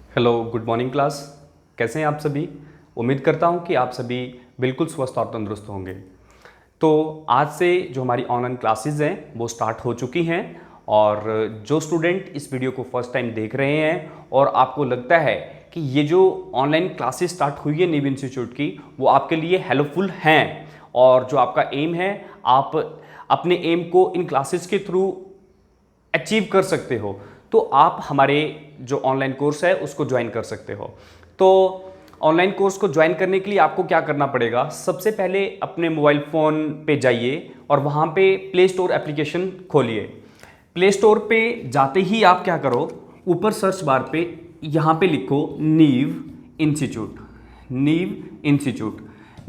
Hello, good morning class. कैसे हैं आप सभी? उम्मीद करता हूं कि आप सभी बिल्कुल स्वस्थ और तंदुरुस्त होंगे। तो आज से जो हमारी ऑनलाइन क्लासेस हैं वो स्टार्ट हो चुकी हैं और जो स्टूडेंट इस वीडियो को फर्स्ट टाइम देख रहे हैं और आपको लगता है कि ये जो ऑनलाइन क्लासेस स्टार्ट हुई है नीव इंस्टीट्यूट की, वो आपके लिए हेल्पफुल हैं और जो आपका एम है, आप अपने एम को इन क्लासेस के थ्रू अचीव कर सकते हो, तो आप हमारे जो ऑनलाइन कोर्स है उसको ज्वाइन कर सकते हो। तो ऑनलाइन कोर्स को ज्वाइन करने के लिए आपको क्या करना पड़ेगा? सबसे पहले अपने मोबाइल फ़ोन पे जाइए और वहाँ पे प्ले स्टोर एप्लीकेशन खोलिए। प्ले स्टोर पे जाते ही आप क्या करो, ऊपर सर्च बार पे यहाँ पे लिखो नीव इंस्टीट्यूट। नीव इंस्टीट्यूट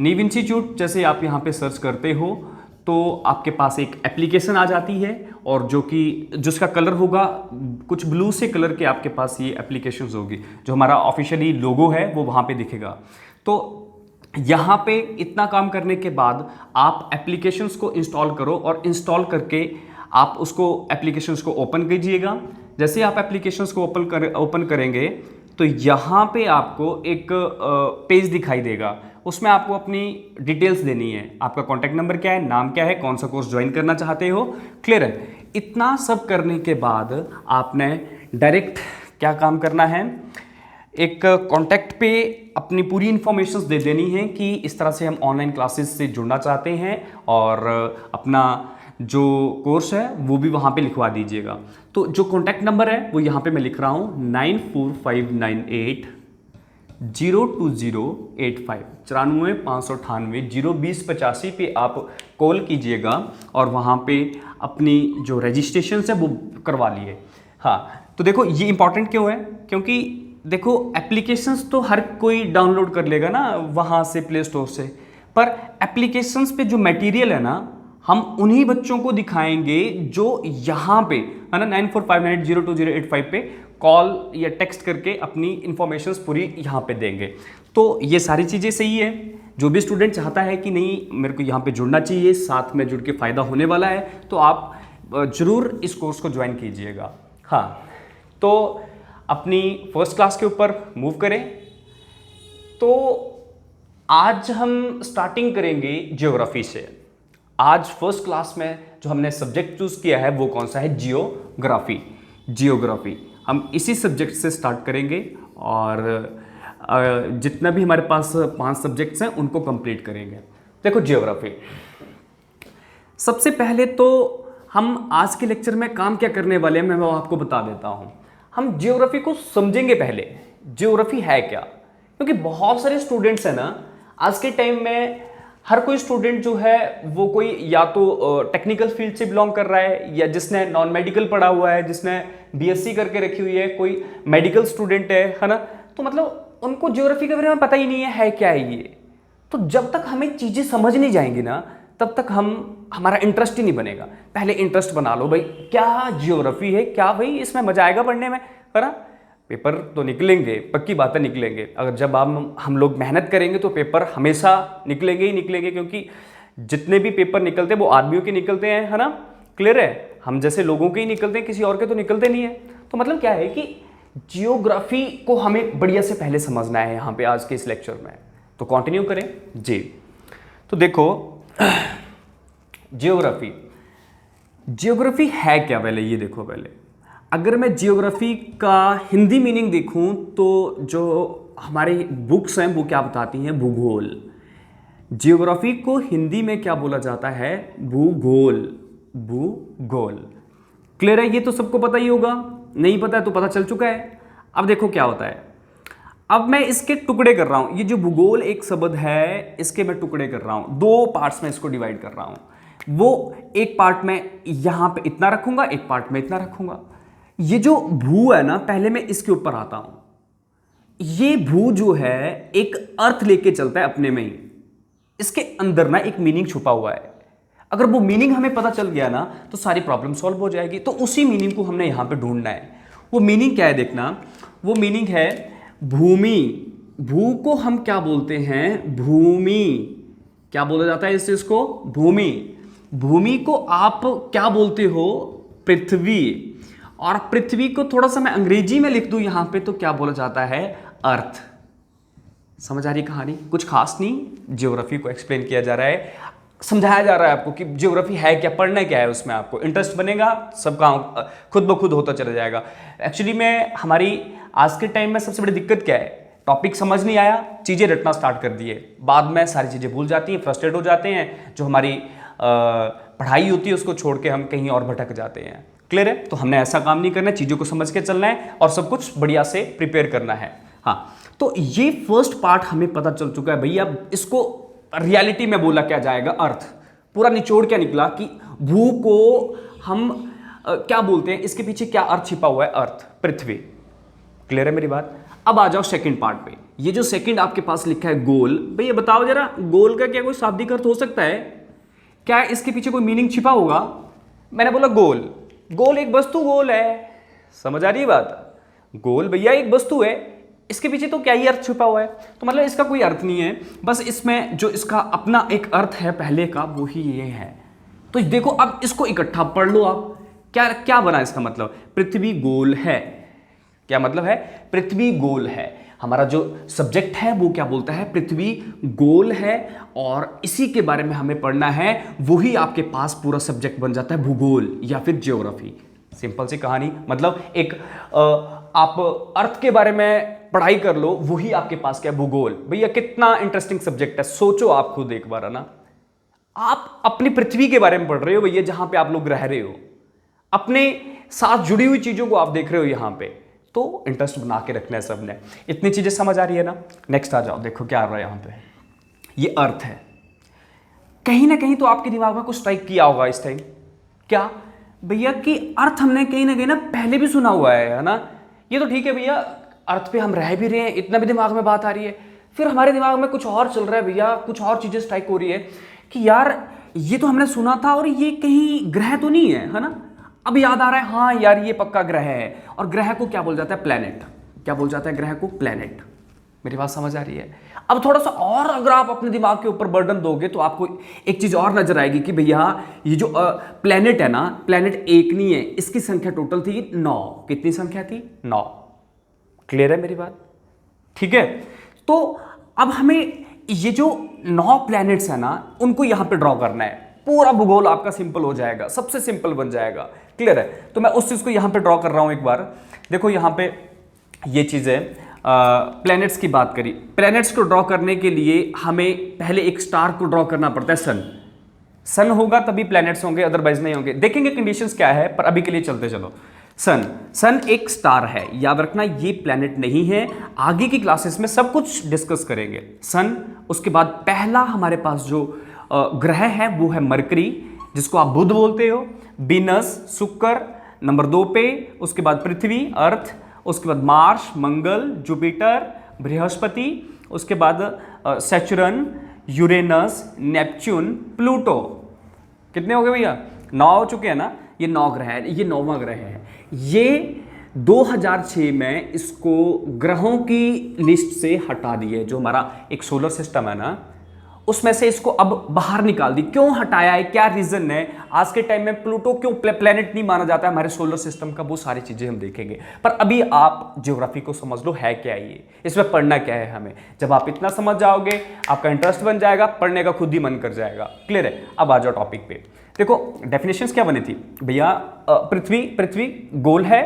नीव इंस्टीट्यूट जैसे आप यहाँ पे सर्च करते हो तो आपके पास एक एप्लीकेशन आ जाती है और जो कि जिसका कलर होगा कुछ ब्लू से कलर के, आपके पास ये एप्लीकेशंस होगी। जो हमारा ऑफिशियली लोगो है वो वहाँ पे दिखेगा। तो यहाँ पे इतना काम करने के बाद आप एप्लीकेशंस को इंस्टॉल करो और इंस्टॉल करके आप उसको एप्लीकेशंस को ओपन कीजिएगा। जैसे आप एप्लीकेशंस को ओपन करेंगे तो यहाँ पे आपको एक पेज दिखाई देगा। उसमें आपको अपनी डिटेल्स देनी है। आपका कॉन्टैक्ट नंबर क्या है, नाम क्या है, कौन सा कोर्स ज्वाइन करना चाहते हो। क्लियर है? इतना सब करने के बाद आपने डायरेक्ट क्या काम करना है, एक कॉन्टैक्ट पे अपनी पूरी इंफॉर्मेशन दे देनी है कि इस तरह से हम ऑनलाइन क्लासेस से जुड़ना चाहते हैं और अपना जो कोर्स है वो भी वहाँ पे लिखवा दीजिएगा। तो जो कॉन्टैक्ट नंबर है वो यहाँ पे मैं लिख रहा हूँ 9459802085 94,598 पे आप कॉल कीजिएगा और वहाँ पे अपनी जो रजिस्ट्रेशन है वो करवा लिए। हाँ, तो देखो ये इंपॉर्टेंट क्यों है, क्योंकि देखो एप्लीकेशंस तो हर कोई डाउनलोड कर लेगा ना वहाँ से प्ले स्टोर से, पर एप्लीकेशंस पे जो मटेरियल है ना हम उन्हीं बच्चों को दिखाएंगे जो यहाँ पे है ना 9459802085 पे कॉल या टेक्स्ट करके अपनी इंफॉर्मेशंस पूरी यहाँ पे देंगे। तो ये सारी चीज़ें सही है। जो भी स्टूडेंट चाहता है कि नहीं मेरे को यहाँ पे जुड़ना चाहिए, साथ में जुड़ के फ़ायदा होने वाला है, तो आप ज़रूर इस कोर्स को ज्वाइन कीजिएगा। हाँ, तो अपनी फर्स्ट क्लास के ऊपर मूव करें। तो आज हम स्टार्टिंग करेंगे ज्योग्राफी से। आज फर्स्ट क्लास में जो हमने सब्जेक्ट चूज़ किया है वो कौन सा है? जियोग्राफी हम इसी सब्जेक्ट से स्टार्ट करेंगे और जितना भी हमारे पास 5 सब्जेक्ट्स हैं उनको कंप्लीट करेंगे। देखो जियोग्राफी, सबसे पहले तो हम आज के लेक्चर में काम क्या करने वाले हैं मैं वो आपको बता देता हूँ। हम जियोग्राफी को समझेंगे पहले, जियोग्राफी है क्या, क्योंकि बहुत सारे स्टूडेंट्स हैं ना आज के टाइम में। हर कोई स्टूडेंट जो है वो कोई या तो टेक्निकल फील्ड से बिलोंग कर रहा है या जिसने नॉन मेडिकल पढ़ा हुआ है, जिसने बीएससी करके रखी हुई है, कोई मेडिकल स्टूडेंट है ना। तो मतलब उनको ज्योग्राफी के बारे में पता ही नहीं है क्या है ये। तो जब तक हमें चीज़ें समझ नहीं जाएंगी ना तब तक हमारा इंटरेस्ट ही नहीं बनेगा। पहले इंटरेस्ट बना लो भाई, क्या ज्योग्राफी है, क्या भाई इसमें मजा आएगा पढ़ने में, है ना। पेपर तो निकलेंगे, पक्की बात है निकलेंगे। अगर जब हम लोग मेहनत करेंगे तो पेपर हमेशा निकलेंगे ही निकलेंगे, क्योंकि जितने भी पेपर निकलते हैं वो आदमियों के निकलते हैं, है ना। क्लियर है? हम जैसे लोगों के ही निकलते हैं, किसी और के तो निकलते नहीं है। तो मतलब क्या है कि जियोग्राफी को हमें बढ़िया से पहले समझना है यहाँ पे आज के इस लेक्चर में। तो कंटिन्यू करें जी। तो देखो जियोग्राफी है क्या, पहले ये देखो। पहले अगर मैं जियोग्राफी का हिंदी मीनिंग देखूं तो जो हमारे बुक्स हैं वो क्या बताती हैं? भूगोल। जियोग्राफी को हिंदी में क्या बोला जाता है? भूगोल। भूगोल। क्लियर है? ये तो सबको पता ही होगा, नहीं पता है तो पता चल चुका है। अब देखो क्या होता है, अब मैं इसके टुकड़े कर रहा हूं। ये जो भूगोल एक शब्द है इसके मैं टुकड़े कर रहा हूं, 2 पार्ट्स में इसको डिवाइड कर रहा हूं। वो एक पार्ट में यहां पे इतना रखूंगा, एक पार्ट में इतना रखूंगा। ये जो भू है ना, पहले मैं इसके ऊपर आता हूं। ये भू जो है एक अर्थ लेके चलता है अपने में ही। इसके अंदर ना एक मीनिंग छुपा हुआ है। अगर वो मीनिंग हमें पता चल गया ना तो सारी प्रॉब्लम सॉल्व हो जाएगी। तो उसी मीनिंग को हमने यहां पे ढूंढना है। वो मीनिंग क्या है देखना, वो मीनिंग है भूमि। भू को हम क्या बोलते हैं? भूमि। क्या बोला जाता है इस चीज को? भूमि। भूमि को आप क्या बोलते हो? पृथ्वी। और पृथ्वी को थोड़ा सा मैं अंग्रेजी में लिख दूं यहां पे तो क्या बोला जाता है, अर्थ। समझ आ रही कहानी? कुछ खास नहीं, ज्योग्राफी को एक्सप्लेन किया जा रहा है, समझाया जा रहा है आपको कि ज्योग्राफी है क्या, पढ़ना क्या है, उसमें आपको इंटरेस्ट बनेगा, सब काम खुद ब खुद होता चला जाएगा। एक्चुअली में हमारी आज के टाइम में सबसे बड़ी दिक्कत क्या है, टॉपिक समझ नहीं आया, चीज़ें रटना स्टार्ट कर दिए, बाद में सारी चीज़ें भूल जाती हैं, फ्रस्ट्रेट हो जाते हैं, जो हमारी पढ़ाई होती है उसको छोड़ के हम कहीं और भटक जाते हैं। क्लियर है? तो हमने ऐसा काम नहीं करना है, चीज़ों को समझ के चलना है और सब कुछ बढ़िया से प्रिपेयर करना है। हाँ, तो ये फर्स्ट पार्ट हमें पता चल चुका है भैया। इसको रियलिटी में बोला क्या जाएगा, अर्थ। पूरा निचोड़ क्या निकला कि भू को हम क्या बोलते हैं, इसके पीछे क्या अर्थ छिपा हुआ है, अर्थ, पृथ्वी। क्लियर है मेरी बात? अब आ जाओ सेकंड पार्ट पे। ये जो सेकंड आपके पास लिखा है गोल, भैया बताओ जरा, गोल का क्या कोई शाब्दिक अर्थ हो सकता है क्या? इसके पीछे कोई मीनिंग छिपा होगा? मैंने बोला गोल, गोल एक वस्तु गोल है, समझ आ रही है बात? गोल भैया एक वस्तु है, इसके पीछे तो क्या ही अर्थ छुपा हुआ है? तो मतलब इसका कोई अर्थ नहीं है, बस इसमें जो इसका अपना एक अर्थ है पहले का, वो ही ये है। तो देखो अब इसको इकट्ठा पढ़ लो आप, क्या क्या बना इसका मतलब, पृथ्वी गोल है। क्या मतलब है? पृथ्वी गोल है। हमारा जो सब्जेक्ट है वो क्या बोलता है, पृथ्वी गोल है, और इसी के बारे में हमें पढ़ना है, वही आपके पास पूरा सब्जेक्ट बन जाता है, भूगोल या फिर ज्योग्राफी। सिंपल सी कहानी, मतलब एक आप अर्थ के बारे में पढ़ाई कर लो, वही आपके पास क्या, भूगोल। भैया कितना इंटरेस्टिंग सब्जेक्ट है, सोचो आप खुद एक बार, है ना। आप अपनी पृथ्वी के बारे में पढ़ रहे हो भैया, जहां पे आप लोग रह रहे हो, अपने साथ जुड़ी हुई चीजों को आप देख रहे हो यहां पे, तो इंटरेस्ट बना के रखना है सबने। इतनी चीजें समझ आ रही है ना। नेक्स्ट आ जाओ, देखो क्या आ रहा है यहां पे, ये अर्थ है। कहीं ना कहीं तो आपके दिमाग में कुछ स्ट्राइक किया होगा इस टाइम, क्या भैया कि अर्थ हमने कहीं ना पहले भी सुना हुआ है ना। ये तो ठीक है भैया, अर्थ पे हम रह भी रहे हैं, इतना भी दिमाग में बात आ रही है, फिर हमारे दिमाग में कुछ और चल रहा है भैया, कुछ और चीजें स्ट्राइक हो रही है कि यार ये तो हमने सुना था, और ये कहीं ग्रह तो नहीं है ना। अब याद आ रहा है, हाँ यार ये पक्का ग्रह है, और ग्रह को क्या बोल जाता है, प्लेनेट। क्या बोल जाता है ग्रह को, प्लेनेट। मेरी बात समझ आ रही है? अब थोड़ा सा और अगर आप अपने दिमाग के ऊपर बर्डन दोगे तो आपको एक चीज और नजर आएगी कि भैया ये जो प्लेनेट है ना, प्लेनेट एक नहीं है, इसकी संख्या टोटल थी 9। कितनी संख्या थी? 9। क्लियर है मेरी बात? ठीक है, तो अब हमें ये जो 9 प्लैनेट्स है ना, उनको यहां पे ड्रॉ करना है। पूरा भूगोल आपका सिंपल हो जाएगा, सबसे सिंपल बन जाएगा। क्लियर है? तो मैं उस चीज को यहां पे ड्रॉ कर रहा हूं एक बार। देखो यहां पे ये चीजें, प्लैनेट्स की बात करी। प्लैनेट्स को ड्रॉ करने के लिए हमें पहले एक स्टार को ड्रॉ करना पड़ता है, सन। सन होगा तभी प्लैनेट्स होंगे, अदरवाइज नहीं होंगे। देखेंगे कंडीशंस क्या है, पर अभी के लिए चलते चलो। सन एक स्टार है, याद रखना ये प्लैनेट नहीं है। आगे की क्लासेस में सब कुछ डिस्कस करेंगे। सन, उसके बाद पहला हमारे पास जो ग्रह है वो है मरकरी, जिसको आप बुध बोलते हो, वीनस, शुक्र नंबर 2 पे, उसके बाद पृथ्वी, अर्थ, उसके बाद मार्स, मंगल, जुपिटर, बृहस्पति, उसके बाद सैचुरन, यूरेनस, नेपच्यून, प्लूटो। कितने हो गए भैया? 9 हो चुके हैं ना। ये 9 ग्रह है, ये 9वां ग्रह है। ये 2006 में इसको ग्रहों की लिस्ट से हटा दिए। जो हमारा एक सोलर सिस्टम है ना, उसमें से इसको अब बाहर निकाल दी। क्यों हटाया है, क्या रीजन है, आज के टाइम में प्लूटो क्यों प्लेनेट नहीं माना जाता है हमारे सोलर सिस्टम का, वो सारी चीजें हम देखेंगे। पर अभी आप ज्योग्राफी को समझ लो, है क्या ये, इसमें पढ़ना क्या है हमें। जब आप इतना समझ जाओगे, आपका इंटरेस्ट बन जाएगा, पढ़ने का खुद ही मन कर जाएगा। क्लियर है? अब आ जाओ टॉपिक पे। देखो डेफिनेशंस क्या बनी थी भैया, पृथ्वी गोल है,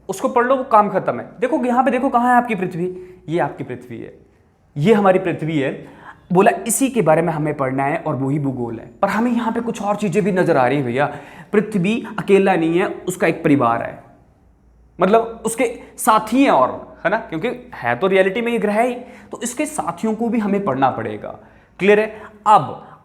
उसको पढ़ लो, वो काम खत्म है। देखो यहां पे, देखो कहां है आपकी पृथ्वी, ये आपकी पृथ्वी है, ये हमारी पृथ्वी है। बोला इसी के बारे में हमें पढ़ना है और वही भूगोल है। पर हमें यहां पे कुछ और चीजें भी नजर आ रही है भैया। पृथ्वी अकेला नहीं है, उसका एक परिवार है, मतलब उसके साथी हैं और, है ना, क्योंकि है तो रियलिटी में ये ग्रह ही, तो इसके साथियों को भी हमें पढ़ना पड़ेगा। क्लियर है?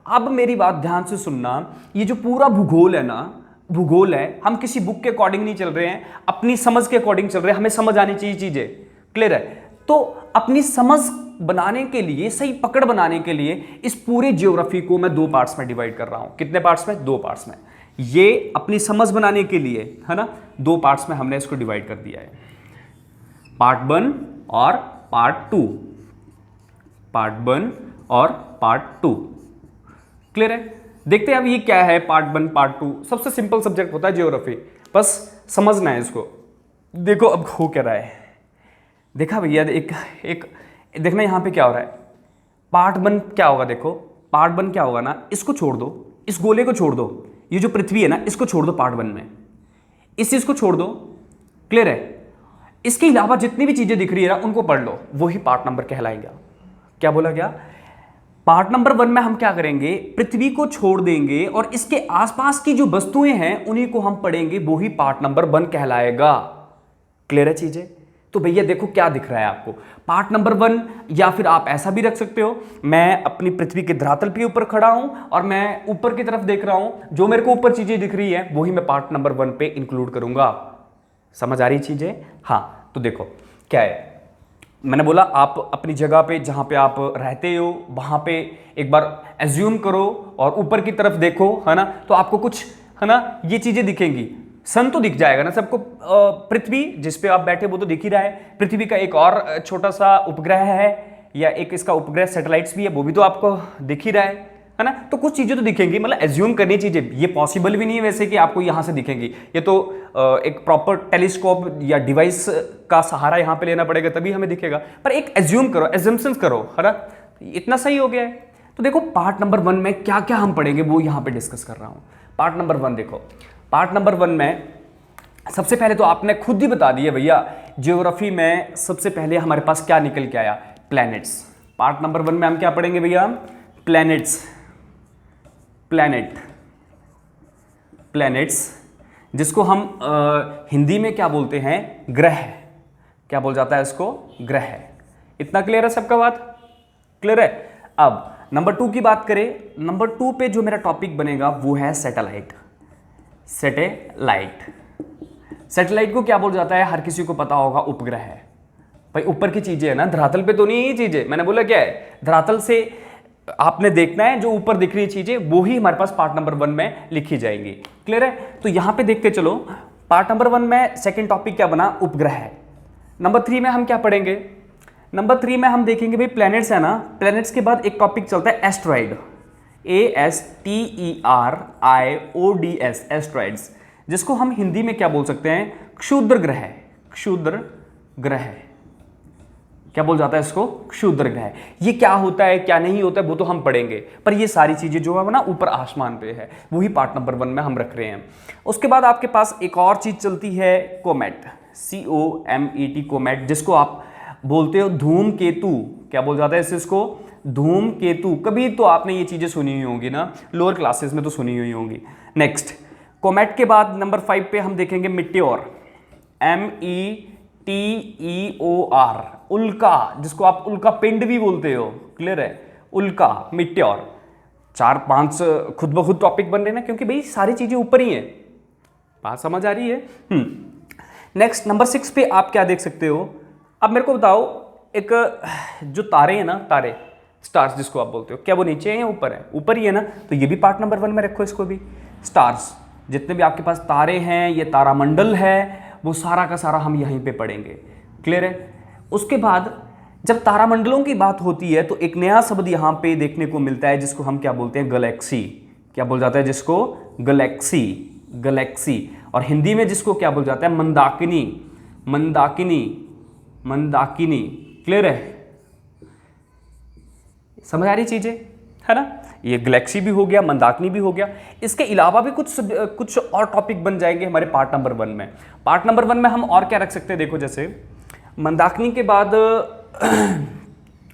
अब मेरी बात ध्यान से सुनना। ये जो पूरा भूगोल है ना, भूगोल है, हम किसी बुक के अकॉर्डिंग नहीं चल रहे हैं, अपनी समझ के अकॉर्डिंग चल रहे हैं। हमें समझ आनी चाहिए चीजें। क्लियर है? तो अपनी समझ बनाने के लिए, सही पकड़ बनाने के लिए, इस पूरे ज्योग्राफी को मैं 2 पार्ट्स में डिवाइड कर रहा हूं। कितने पार्ट्स में? 2 पार्ट्स में। ये अपनी समझ बनाने के लिए, है ना, 2 पार्ट्स में हमने इसको डिवाइड कर दिया है, पार्ट 1 और पार्ट 2। पार्ट 1 और पार्ट 2। क्लियर है? देखते हैं अब ये क्या है, पार्ट 1 पार्ट 2। सबसे सिंपल सब्जेक्ट होता है ज्योग्राफी, बस समझना है इसको। देखो अब हो क्या रहा है, देखा भैया, एक एक देखना यहाँ पे क्या हो रहा है। पार्ट वन क्या होगा, देखो पार्ट वन क्या होगा ना, इसको छोड़ दो, इस गोले को छोड़ दो, ये जो पृथ्वी है ना इसको छोड़ दो पार्ट वन में, इस चीज को छोड़ दो, क्लियर है। इसके अलावा जितनी भी चीजें दिख रही है ना उनको पढ़ लो, वही पार्ट नंबर कहलाएगा। क्या बोला गया, पार्ट नंबर वन में हम क्या करेंगे, पृथ्वी को छोड़ देंगे और इसके आसपास की जो वस्तुएं हैं उन्हीं को हम पढ़ेंगे, वही पार्ट नंबर वन कहलाएगा। क्लियर है चीजें। तो भैया देखो क्या दिख रहा है आपको, पार्ट नंबर वन, या फिर आप ऐसा भी रख सकते हो, मैं अपनी पृथ्वी के धरातल के ऊपर खड़ा हूं और मैं ऊपर की तरफ देख रहा हूं, जो मेरे को ऊपर चीजें दिख रही है वही मैं पार्ट नंबर वन पे इंक्लूड करूंगा। समझ आ रही चीजें। हाँ तो देखो क्या है, मैंने बोला आप अपनी जगह पे जहां पे आप रहते हो वहां पे एक बार एज्यूम करो और ऊपर की तरफ देखो, है ना, तो आपको कुछ, है ना, ये चीजें दिखेंगी। सन तो दिख जाएगा ना सबको, पृथ्वी जिस पे आप बैठे वो तो दिख ही रहा है, पृथ्वी का एक और छोटा सा उपग्रह है या एक इसका उपग्रह सैटेलाइट्स भी है, वो भी तो आपको दिख ही रहा है ना। तो कुछ चीजें तो दिखेंगी, मतलब एज्यूम करनी चीजें, ये पॉसिबल भी नहीं है वैसे कि आपको यहां से दिखेंगी, ये तो एक प्रॉपर टेलीस्कोप या डिवाइस का सहारा यहां पे लेना पड़ेगा तभी हमें दिखेगा, पर एक एज्यूम करो, एजम्पशंस करो, है ना, इतना सही हो गया है। तो देखो पार्ट नंबर वन में क्या क्या हम पढ़ेंगे वो यहां पे डिस्कस कर रहा हूं। पार्ट नंबर वन देखो, पार्ट नंबर वन में सबसे पहले तो आपने खुद ही बता दिया भैया, ज्योग्राफी में सबसे पहले हमारे पास क्या निकल के आया, प्लैनेट्स। पार्ट नंबर वन में हम क्या पढ़ेंगे भैया, प्लैनेट्स, प्लैनेट्स जिसको हम हिंदी में क्या बोलते हैं, ग्रह। क्या बोल जाता है इसको, ग्रह। इतना क्लियर है सबका बात, क्लियर है। अब नंबर टू की बात करें, नंबर टू पे जो मेरा टॉपिक बनेगा वो है सैटेलाइट। सैटेलाइट को क्या बोल जाता है, हर किसी को पता होगा, उपग्रह है भाई, ऊपर की चीजें है ना, धरातल पे तो नहीं ये चीजें, मैंने बोला क्या है, धरातल से आपने देखना है, जो ऊपर दिख रही है चीजें वो ही हमारे पास पार्ट नंबर वन में लिखी जाएंगी। क्लियर है। तो यहां पे देखते चलो, पार्ट नंबर वन में सेकंड टॉपिक क्या बना, उपग्रह है। नंबर थ्री में हम क्या पढ़ेंगे, नंबर थ्री में हम देखेंगे भाई प्लैनेट्स है ना, प्लैनेट्स के बाद एक टॉपिक चलता है एस्ट्रॉइड, ASTERIODS, एस्ट्रॉइड्स, जिसको हम हिंदी में क्या बोल सकते हैं, क्षुद्र ग्रह। क्षुद्र ग्रह क्या बोल जाता है इसको, क्षुद्र ग्रह। ये क्या होता है क्या नहीं होता है वो तो हम पढ़ेंगे, पर ये सारी चीजें जो है ना ऊपर आसमान पे है, वही पार्ट नंबर वन में हम रख रहे हैं। उसके बाद आपके पास एक और चीज चलती है, कोमेट, COMET, कोमेट, जिसको आप बोलते हो धूमकेतु। क्या बोल जाता है इसको, धूमकेतु। कभी तो आपने ये चीजें सुनी हुई होंगी ना, लोअर क्लासेस में तो सुनी हुई होंगी। नेक्स्ट, कोमेट के बाद नंबर 5 पे हम देखेंगे मिट्योर, METEOR, उल्का, जिसको आप उल्का पिंड भी बोलते हो। क्लियर है, उल्का, मिट्योर। 4-5 खुद ब खुद टॉपिक बन रहे ना, क्योंकि भाई सारी चीजें ऊपर ही है। बात समझ आ रही है। नेक्स्ट नंबर 6 पे आप क्या देख सकते हो, अब मेरे को बताओ, एक जो तारे हैं ना, तारे, स्टार्स जिसको आप बोलते हो, क्या वो नीचे है या ऊपर है, ऊपर ही है ना, तो ये भी पार्ट नंबर वन में रखो इसको भी। स्टार्स, जितने भी आपके पास तारे हैं, ये तारामंडल है, वो सारा का सारा हम यहीं पे पढ़ेंगे। क्लियर है। उसके बाद जब तारामंडलों की बात होती है तो एक नया शब्द यहाँ पे देखने को मिलता है, जिसको हम क्या बोलते हैं, गैलेक्सी। क्या बोल जाता है जिसको, गैलेक्सी, गैलेक्सी। और हिंदी में जिसको क्या बोल जाता है, मंदाकिनी, मंदाकिनी, मंदाकिनी। क्लियर है, समझ आ रही चीजें, है ना। ये गैलेक्सी भी हो गया, मंदाकिनी भी हो गया। इसके अलावा भी कुछ और टॉपिक बन जाएंगे हमारे पार्ट नंबर वन में। पार्ट नंबर वन में हम और क्या रख सकते हैं, देखो जैसे मंदाकिनी के बाद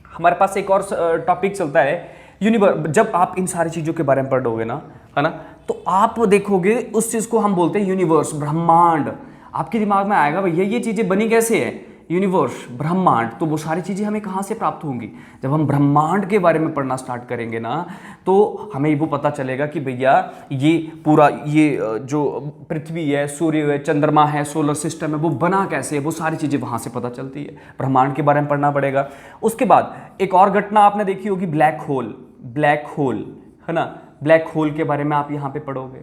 हमारे पास एक और टॉपिक चलता है यूनिवर्स। जब आप इन सारी चीजों के बारे में पढ़ोगे ना, है ना, तो आप देखोगे उस चीज को हम बोलते हैं यूनिवर्स, ब्रह्मांड। आपके दिमाग में आएगा भैया ये चीजें बनी कैसे है, यूनिवर्स, ब्रह्मांड। तो वो सारी चीजें हमें कहाँ से प्राप्त होंगी, जब हम ब्रह्मांड के बारे में पढ़ना स्टार्ट करेंगे ना, तो हमें वो पता चलेगा कि भैया ये पूरा ये जो पृथ्वी है, सूर्य है, चंद्रमा है, सोलर सिस्टम है, वो बना कैसे है, वो सारी चीजें वहां से पता चलती है। ब्रह्मांड के बारे में पढ़ना पड़ेगा। उसके बाद एक और घटना आपने देखी होगी, ब्लैक होल, ब्लैक होल, है ना, ब्लैक होल के बारे में आप यहाँ पे पढ़ोगे।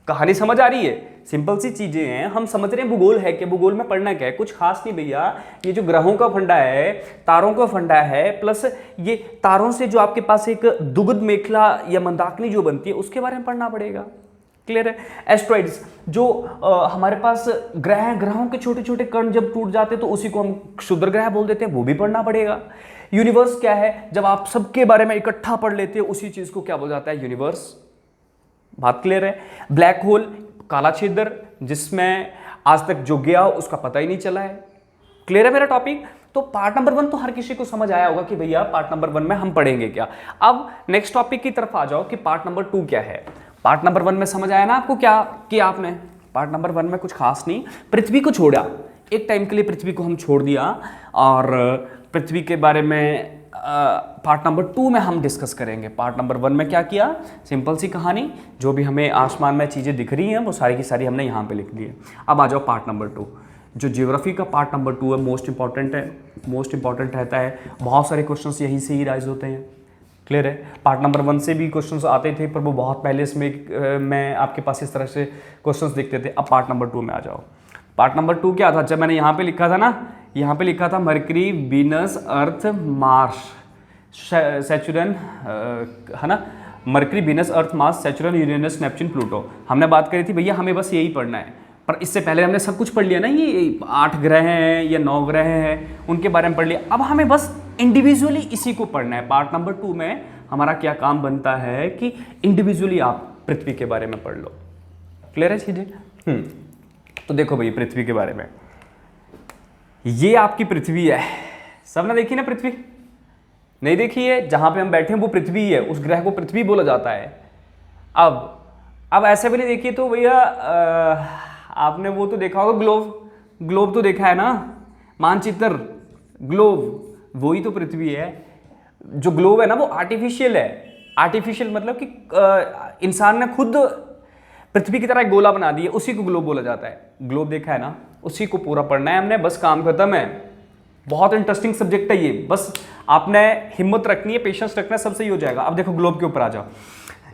कहानी समझ आ रही है, सिंपल सी चीजें हैं, हम समझ रहे हैं भूगोल है कि भूगोल में पढ़ना क्या है, कुछ खास नहीं भैया। ये जो ग्रहों का फंडा है, तारों का फंडा है, प्लस ये तारों से जो आपके पास एक दुग्ध मेखला या मंदाकिनी जो बनती है, उसके बारे में पढ़ना पड़ेगा। क्लियर है। एस्ट्रॉइड्स जो हमारे पास ग्रह हैं, ग्रहों के छोटे छोटे कण जब टूट जाते हैं तो उसी को हम क्षुद्र ग्रह बोल देते हैं, वो भी पढ़ना पड़ेगा। यूनिवर्स क्या है, जब आप सबके बारे में इकट्ठा पढ़ लेते हो उसी चीज को क्या बोला जाता है, यूनिवर्स। बात क्लियर है। ब्लैक होल, काला छिद्र, जिसमें आज तक जो गया उसका पता ही नहीं चला है। क्लियर है मेरा टॉपिक। तो पार्ट नंबर 1 तो हर किसी को समझ आया होगा कि भैया पार्ट नंबर 1 में हम पढ़ेंगे क्या। अब नेक्स्ट टॉपिक की तरफ आ जाओ कि पार्ट नंबर 2 क्या है। पार्ट नंबर 1 में समझ आया ना आपको क्या किया आपने। पार्ट नंबर 1 में कुछ खास नहीं, पृथ्वी को छोड़ा, एक टाइम के लिए पृथ्वी को हम छोड़ दिया और पृथ्वी के बारे में पार्ट नंबर 2 में हम डिस्कस करेंगे। पार्ट नंबर 1 में क्या किया, सिंपल सी कहानी, जो भी हमें आसमान में चीज़ें दिख रही हैं वो सारी की सारी हमने यहाँ पे लिख दी है। अब आ जाओ पार्ट नंबर 2, जो ज्योग्राफी का पार्ट नंबर 2 है, मोस्ट इंपॉर्टेंट है, मोस्ट इंपॉर्टेंट रहता है। बहुत सारे क्वेश्चंस यहीं से ही राइज होते हैं। क्लियर है। पार्ट नंबर 1 से भी क्वेश्चंस आते थे पर वो बहुत पहले इसमें मैं आपके पास इस तरह से क्वेश्चंस दिखते थे। अब पार्ट नंबर 2 में आ जाओ। पार्ट नंबर 2 क्या था, जब मैंने यहाँ पे लिखा था ना, यहाँ पे लिखा था मरकरी, वीनस, अर्थ, मार्स, सैचुरन, है ना, मरकरी, वीनस, अर्थ, मार्स, सैचुरन, यूरेनस, नेपच्यून, प्लूटो। हमने बात करी थी भैया हमें बस यही पढ़ना है, पर इससे पहले हमने सब कुछ पढ़ लिया ना, ये 8 ग्रह हैं या 9 ग्रह हैं उनके बारे में पढ़ लिया। अब हमें बस इंडिविजुअली इसी को पढ़ना है। पार्ट नंबर 2 में हमारा क्या काम बनता है कि इंडिविजुअली आप पृथ्वी के बारे में पढ़ लो। क्लियर है चीजें। तो देखो भाई पृथ्वी के बारे में, ये आपकी पृथ्वी है, सबने देखी ना पृथ्वी, नहीं देखी है, जहां पे हम बैठे हैं वो पृथ्वी है, उस ग्रह को पृथ्वी बोला जाता है। अब ऐसे भी नहीं देखिए तो भैया आपने वो तो देखा होगा, ग्लोब, ग्लोब तो देखा है ना, मानचित्र, ग्लोब, वही तो पृथ्वी है। जो ग्लोब है ना वो आर्टिफिशियल है। आर्टिफिशियल मतलब कि इंसान ने खुद पृथ्वी की तरह एक गोला बना दिया, उसी को ग्लोब बोला जाता है। ग्लोब देखा है ना, उसी को पूरा पढ़ना है हमने, बस काम खत्म है। बहुत इंटरेस्टिंग सब्जेक्ट है ये, बस आपने हिम्मत रखनी है, पेशेंस रखना है, सब सही हो जाएगा। अब देखो ग्लोब के ऊपर आ जाओ।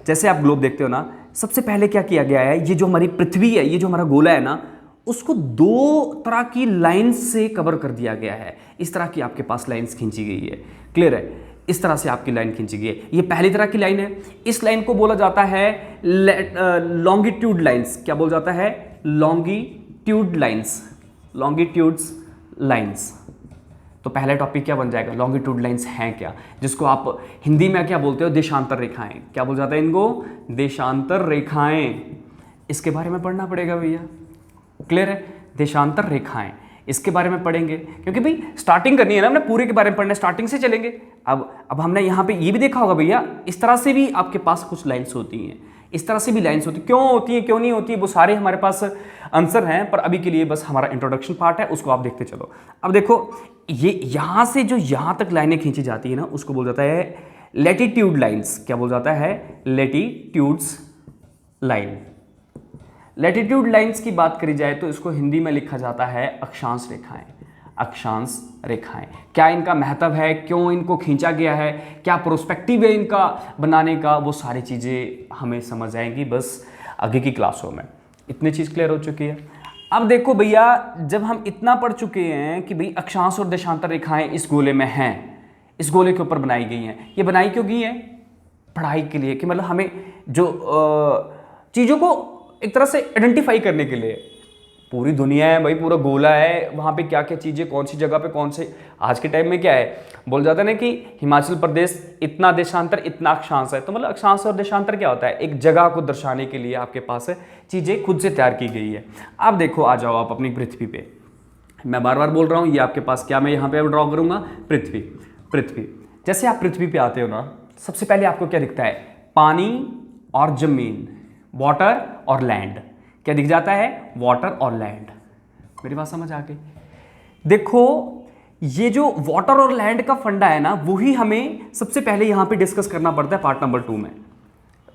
जैसे आप ग्लोब देखते हो ना, सबसे पहले क्या किया गया है, ये जो हमारी पृथ्वी है, ये जो हमारा गोला है ना, उसको 2 तरह की लाइन्स से कवर कर दिया गया है। इस तरह की आपके पास लाइन्स खींची गई है। क्लियर है। इस तरह से आपकी लाइन खींची गई है। ये पहली तरह की लाइन है। इस लाइन को बोला जाता है लॉन्गिट्यूड लाइन्स। क्या बोला जाता है, लॉन्गिट्यूड लाइन्स, लॉन्गिट्यूड्स लाइन्स। तो पहला टॉपिक क्या बन जाएगा, लॉन्गिट्यूड लाइन्स हैं क्या, जिसको आप हिंदी में क्या बोलते हो, देशांतर रेखाएं। क्या बोल जाता है इनको, देशांतर रेखाएं। इसके बारे में पढ़ना पड़ेगा भैया। क्लियर है। देशांतर रेखाएं, इसके बारे में पढ़ेंगे, क्योंकि भाई स्टार्टिंग करनी है ना, हमने पूरे के बारे में पढ़ना, स्टार्टिंग से चलेंगे। अब हमने यहाँ पे ये भी देखा होगा भैया, इस तरह से भी आपके पास कुछ लाइन्स होती हैं, इस तरह से भी लाइन्स होती, क्यों होती है क्यों नहीं होती, वो सारे हमारे पास आंसर हैं, पर अभी के लिए बस हमारा इंट्रोडक्शन पार्ट है, उसको आप देखते चलो। अब देखो ये यहाँ से जो यहाँ तक लाइनें खींची जाती है ना, उसको बोल जाता है लैटिट्यूड लाइन्स। क्या बोल जाता है, लैटिट्यूड्स लाइन। लैटिट्यूड लाइन्स की बात करी जाए तो इसको हिंदी में लिखा जाता है अक्षांश रेखाएं। अक्षांश रेखाएं, क्या इनका महत्व है, क्यों इनको खींचा गया है, क्या प्रोस्पेक्टिव है इनका बनाने का, वो सारी चीज़ें हमें समझ आएंगी बस आगे की क्लासों में। इतनी चीज़ क्लियर हो चुकी है। अब देखो भैया, जब हम इतना पढ़ चुके हैं कि भाई अक्षांश और देशांतर रेखाएं इस गोले में हैं, इस गोले के ऊपर बनाई गई हैं, ये बनाई क्यों गई है, पढ़ाई के लिए, कि मतलब हमें जो चीज़ों को एक तरह से आइडेंटिफाई करने के लिए। पूरी दुनिया है भाई, पूरा गोला है, वहाँ पे क्या क्या चीज़ें, कौन सी जगह पे कौन से, आज के टाइम में क्या है, बोल जाता है ना कि हिमाचल प्रदेश इतना देशांतर इतना अक्षांश है। तो मतलब अक्षांश और देशांतर क्या होता है, एक जगह को दर्शाने के लिए आपके पास चीज़ें खुद से तैयार की गई है। अब देखो आ जाओ आप अपनी पृथ्वी पे, मैं बार बार बोल रहा हूँ, ये आपके पास क्या, मैं यहाँ पे ड्रॉ करूँगा पृथ्वी। पृथ्वी, जैसे आप पृथ्वी पे आते हो ना, सबसे पहले आपको क्या दिखता है, पानी और जमीन, वाटर और लैंड। क्या दिख जाता है, वाटर और लैंड। मेरी बात समझ आ गई। देखो ये जो वाटर और लैंड का फंडा है ना, वही हमें सबसे पहले यहां पे डिस्कस करना पड़ता है पार्ट नंबर 2 में।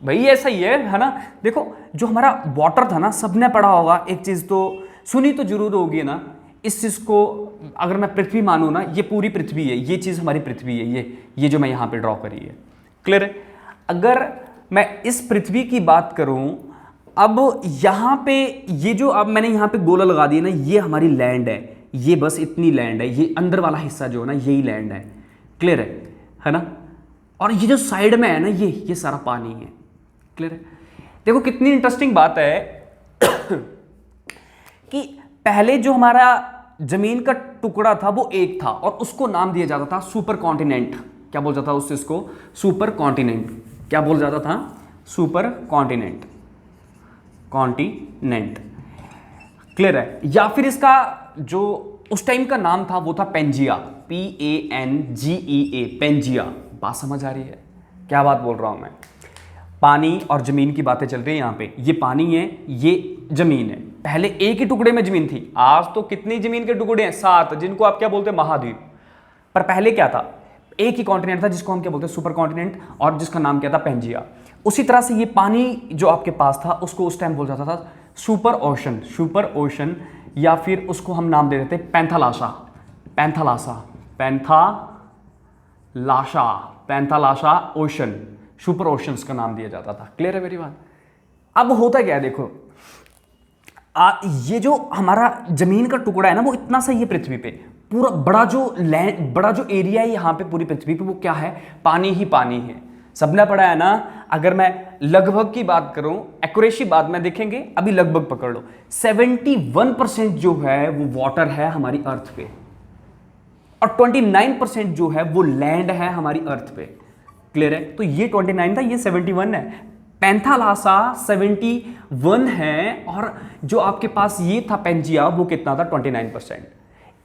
भाई ऐसा ही है ना। देखो जो हमारा वाटर था ना, सबने पढ़ा होगा, एक चीज तो सुनी तो जरूर होगी ना, इस चीज को अगर मैं पृथ्वी मानूं ना, ये पूरी पृथ्वी है, ये चीज हमारी पृथ्वी है, ये जो मैं यहां पे ड्रॉ करी है। क्लियर है। अगर मैं इस पृथ्वी की बात करूं, अब यहाँ पे ये जो अब मैंने यहाँ पे गोला लगा दिया ना, ये हमारी लैंड है, ये बस इतनी लैंड है, ये अंदर वाला हिस्सा जो है ना, यही लैंड है। क्लियर है ना। और ये जो साइड में है ना, ये सारा पानी है। क्लियर है। देखो कितनी इंटरेस्टिंग बात है कि पहले जो हमारा जमीन का टुकड़ा था वो एक था और उसको नाम दिया जाता था सुपर कॉन्टिनेंट। क्या बोल जाता था उससे? इसको सुपर कॉन्टिनेंट। क्या बोल जाता था? Super continent, continent. क्लियर है? या फिर इसका जो उस टाइम का नाम था वो था पेंजिया, PANGEA, पेंजिया। बात समझ आ रही है? क्या बात बोल रहा हूं मैं? पानी और जमीन की बातें चल रही है यहाँ पे। ये पानी है, ये जमीन है। पहले एक ही टुकड़े में जमीन थी, आज तो कितनी जमीन के टुकड़े हैं? 7, जिनको आप क्या बोलते हैं? महाद्वीप। पर पहले क्या था? एक ही कॉन्टिनेंट था जिसको हम क्या बोलते हैं? सुपर कॉन्टिनेंट, और जिसका नाम क्या था? पेंजिया। उसी तरह से ये पानी जो आपके पास था उसको उस टाइम बोल जाता था सुपर ओशन, सुपर ओशन, या फिर उसको हम नाम दे देते पैंथालाशा, पैंथालाशा, पैंथालाशा, पैंथालाशा ओशन, सुपर ओशंस का नाम दिया जाता था। क्लियर है मेरी बात? अब होता क्या है देखो, ये जो हमारा जमीन का टुकड़ा है ना वो इतना सा, ये पृथ्वी पे पूरा बड़ा जो लैंड, बड़ा जो एरिया है यहाँ पे पूरी पृथ्वी पे, वो क्या है? पानी ही पानी है। सबने पढ़ा है ना? अगर मैं लगभग की बात करूं, एक्यूरेसी बाद में देखेंगे, अभी लगभग पकड़ लो, 71% जो है वो वाटर है हमारी अर्थ पे, और 29% जो है वो लैंड है हमारी अर्थ पे। क्लियर है? तो ये 29 था, ये 71 है। पैंथालासा 71 है, और जो आपके पास ये था पेंजिया, वो कितना था? 29%।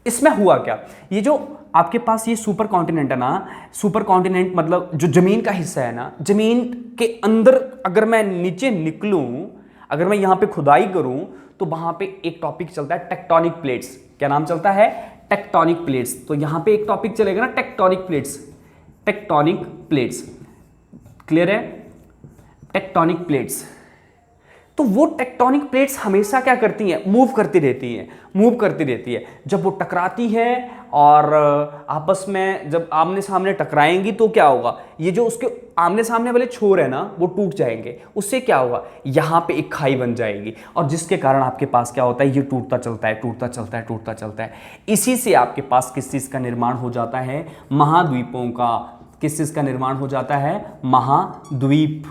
इसमें हुआ क्या? ये जो आपके पास ये सुपर कॉन्टिनेंट है ना, सुपर कॉन्टिनेंट मतलब जो जमीन का हिस्सा है ना, जमीन के अंदर अगर मैं नीचे निकलूं, अगर मैं यहां पे खुदाई करूं, तो वहां पे एक टॉपिक चलता है टेक्टोनिक प्लेट्स। क्या नाम चलता है? Tectonic plates. तो यहां पे एक टॉपिक चलेगा ना, tectonic plates, tectonic plates. Clear है? Tectonic plates. तो वो टेक्टोनिक प्लेट्स हमेशा क्या करती हैं? मूव करती रहती हैं, मूव करती रहती है। जब वो टकराती है और आपस में जब आमने सामने टकराएंगी तो क्या होगा? ये जो उसके आमने सामने वाले छोर है ना, वो टूट जाएंगे। उससे क्या होगा? यहाँ पे एक खाई बन जाएगी, और जिसके कारण आपके पास क्या होता है? ये टूटता चलता है, टूटता चलता है, टूटता चलता है। इसी से आपके पास किस चीज़ का निर्माण हो जाता है? महाद्वीपों का। किस चीज़ का निर्माण हो जाता है? महाद्वीप,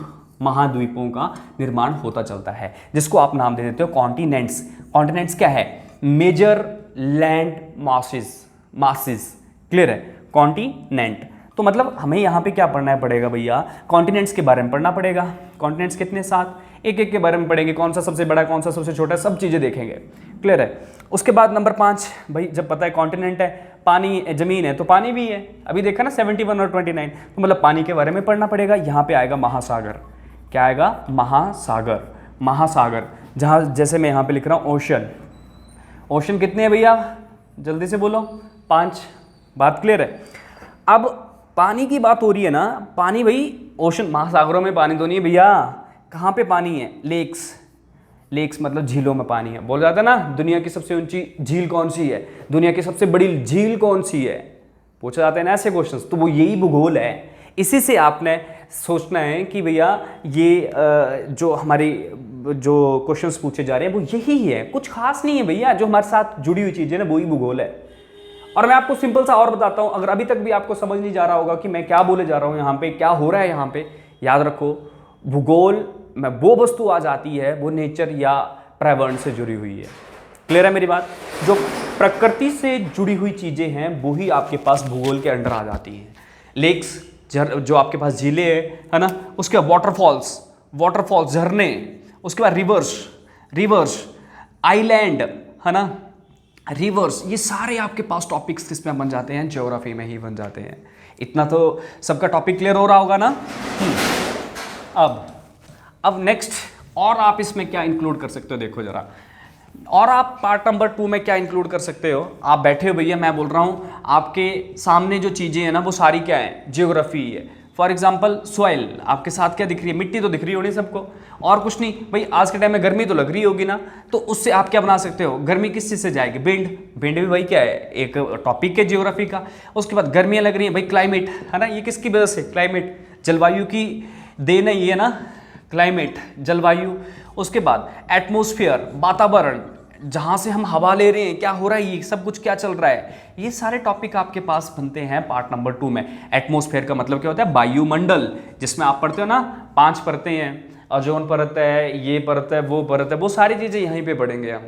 महाद्वीपों का निर्माण होता चलता है, जिसको आप नाम दे देते हो कॉन्टिनेंट्स। कॉन्टिनेंट्स क्या है? Major land masses, masses. Clear है? कॉन्टिनेंट। तो मतलब हमें यहाँ पे क्या पढ़ना पड़ेगा भैया? कॉन्टिनेंट्स के बारे में पढ़ना पड़ेगा। कॉन्टिनेंट्स कितने? 7। एक एक के बारे में पढ़ेंगे, कौन सा सबसे बड़ा, कौन सा सबसे छोटा, सब चीज़ें देखेंगे। क्लियर है? उसके बाद नंबर 5, भाई जब पता है कॉन्टिनेंट है, पानी, जमीन है, तो पानी भी है। अभी देखा ना 71 और 29, तो मतलब पानी के बारे में पढ़ना पड़ेगा। यहाँ पे आएगा महासागर। क्या आएगा? महासागर, महासागर। जहाँ जैसे मैं यहाँ पे लिख रहा हूँ ओशन। ओशन कितने हैं भैया? जल्दी से बोलो। 5। बात क्लियर है? अब पानी की बात हो रही है ना, पानी भाई ओशन, महासागरों में पानी तो नहीं है भैया। कहाँ पे पानी है? लेक्स। लेक्स मतलब झीलों में पानी है। बोल जाता है ना, दुनिया की सबसे ऊंची झील कौन सी है? दुनिया की सबसे बड़ी झील कौन सी है? पूछा जाता है ना ऐसे क्वेश्चंस। तो वो यही भूगोल है। इसी से आपने सोचना है कि भैया ये जो हमारी जो क्वेश्चंस पूछे जा रहे हैं वो यही है, कुछ खास नहीं है भैया। जो हमारे साथ जुड़ी हुई चीज़ें ना, वही भूगोल है। और मैं आपको सिंपल सा और बताता हूँ, अगर अभी तक भी आपको समझ नहीं जा रहा होगा कि मैं क्या बोले जा रहा हूँ, यहाँ पे क्या हो रहा है, यहाँ पे याद रखो, भूगोल में वो वस्तु आ जाती है वो नेचर या पर्यावरण से जुड़ी हुई है। क्लियर है मेरी बात? जो प्रकृति से जुड़ी हुई चीज़ें हैं वो ही आपके पास भूगोल के अंडर आ जाती हैं। लेक्स, जो आपके पास झीलें है ना, उसके बाद वाटरफॉल्स, वाटरफॉल्स, झरने, उसके बाद रिवर्स, आइलैंड, है ना, रिवर्स, ये सारे आपके पास टॉपिक्स किसमें बन जाते हैं? ज्योग्राफी में ही बन जाते हैं। इतना तो सबका टॉपिक क्लियर हो रहा होगा ना? अब नेक्स्ट, और आप इसमें क्या इंक्लूड कर सकते हो? देखो जरा, और आप पार्ट नंबर 2 में क्या इंक्लूड कर सकते हो? आप बैठे हो भैया, मैं बोल रहा हूँ, आपके सामने जो चीज़ें हैं ना वो सारी क्या है? ज्योग्राफी है। फॉर एग्जाम्पल सॉइल, आपके साथ क्या दिख रही है? मिट्टी तो दिख रही होगी सबको, और कुछ नहीं भाई। आज के टाइम में गर्मी तो लग रही होगी ना, तो उससे आप क्या बना सकते हो? गर्मी किस चीज़ से जाएगी? विंड। विंड भी भाई क्या है? एक टॉपिक है ज्योग्राफी का। उसके बाद गर्मियाँ लग रही हैं भाई, क्लाइमेट, है ना, ये किसकी वजह से? क्लाइमेट, जलवायु की देन है ये ना, क्लाइमेट, जलवायु। उसके बाद एटमॉस्फेयर, वातावरण, जहाँ से हम हवा ले रहे हैं, क्या हो रहा है, ये सब कुछ क्या चल रहा है, ये सारे टॉपिक आपके पास बनते हैं पार्ट नंबर 2 में। एटमॉस्फेयर का मतलब क्या होता है? वायुमंडल, जिसमें आप पढ़ते हो ना 5 परतें हैं, ओजोन परत है, ये परत है, वो सारी चीज़ें यहीं पे पढ़ेंगे हम।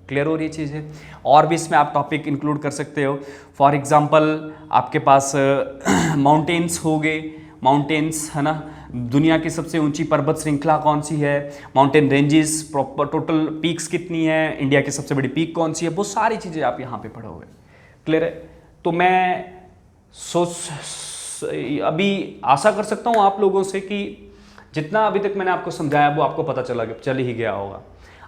क्लियर हो रही है चीज़ें? और भी इसमें आप टॉपिक इंक्लूड कर सकते हो। फॉर एग्जांपल आपके पास माउंटेन्स हो गए, माउंटेन्स है ना, दुनिया की सबसे ऊंची पर्वत श्रृंखला कौन सी है, mountain ranges, proper total peaks कितनी है, इंडिया की सबसे बड़ी पीक कौन सी है, वो सारी चीज़ें आप यहाँ पे पढ़ोगे। क्लियर है? तो मैं अभी आशा कर सकता हूँ आप लोगों से कि जितना अभी तक मैंने आपको समझाया वो आपको पता चल ही गया होगा।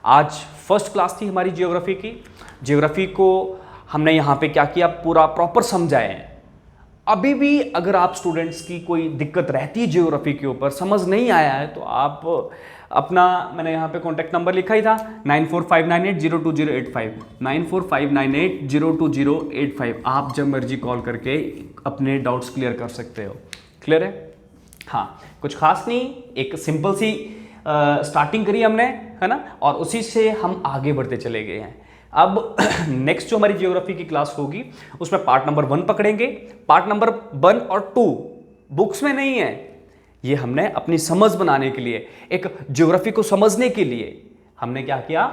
आज फर्स्ट क्लास थी हमारी जियोग्राफी की। जियोग्राफी को हमने यहाँ पे क्या किया, पूरा प्रॉपर समझाए हैं। अभी भी अगर आप स्टूडेंट्स की कोई दिक्कत रहती है जियोग्राफी के ऊपर, समझ नहीं आया है, तो आप अपना, मैंने यहाँ पे कॉन्टैक्ट नंबर लिखा ही था 9459802085, 9459802085। आप जब मर्जी कॉल करके अपने डाउट्स क्लियर कर सकते हो। क्लियर है? हाँ, कुछ खास नहीं, एक सिंपल सी स्टार्टिंग करी हमने, है ना, और उसी से हम आगे बढ़ते चले गए हैं। अब नेक्स्ट जो हमारी जियोग्राफी की क्लास होगी उसमें पार्ट नंबर 1 पकड़ेंगे। पार्ट नंबर 1 और 2 बुक्स में नहीं है, ये हमने अपनी समझ बनाने के लिए, एक ज्योग्राफी को समझने के लिए हमने क्या किया,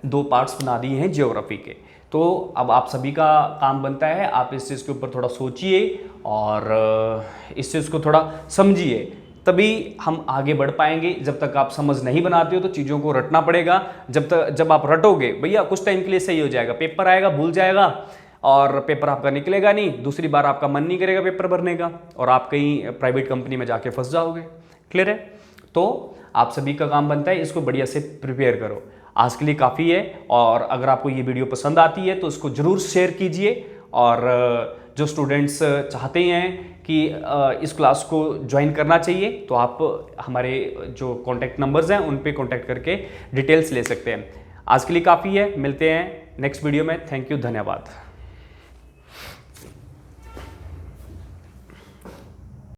2 पार्ट्स बना दिए हैं ज्योग्राफी के। तो अब आप सभी का काम बनता है, आप इस चीज़ के ऊपर थोड़ा सोचिए और इस चीज़ को थोड़ा समझिए, तभी हम आगे बढ़ पाएंगे। जब तक आप समझ नहीं बनाते हो तो चीज़ों को रटना पड़ेगा। जब आप रटोगे भैया, कुछ टाइम के लिए सही हो जाएगा, पेपर आएगा भूल जाएगा और पेपर आपका निकलेगा नहीं, दूसरी बार आपका मन नहीं करेगा पेपर भरने का और आप कहीं प्राइवेट कंपनी में जाके फंस जाओगे। क्लियर है? तो आप सभी का काम बनता है इसको बढ़िया से प्रिपेयर करो। आज के लिए काफ़ी है, और अगर आपको ये वीडियो पसंद आती है तो इसको ज़रूर शेयर कीजिए। और जो स्टूडेंट्स चाहते हैं कि इस क्लास को ज्वाइन करना चाहिए, तो आप हमारे जो कॉन्टैक्ट नंबर्स हैं उन पे कॉन्टैक्ट करके डिटेल्स ले सकते हैं। आज के लिए काफ़ी है, मिलते हैं नेक्स्ट वीडियो में। थैंक यू, धन्यवाद।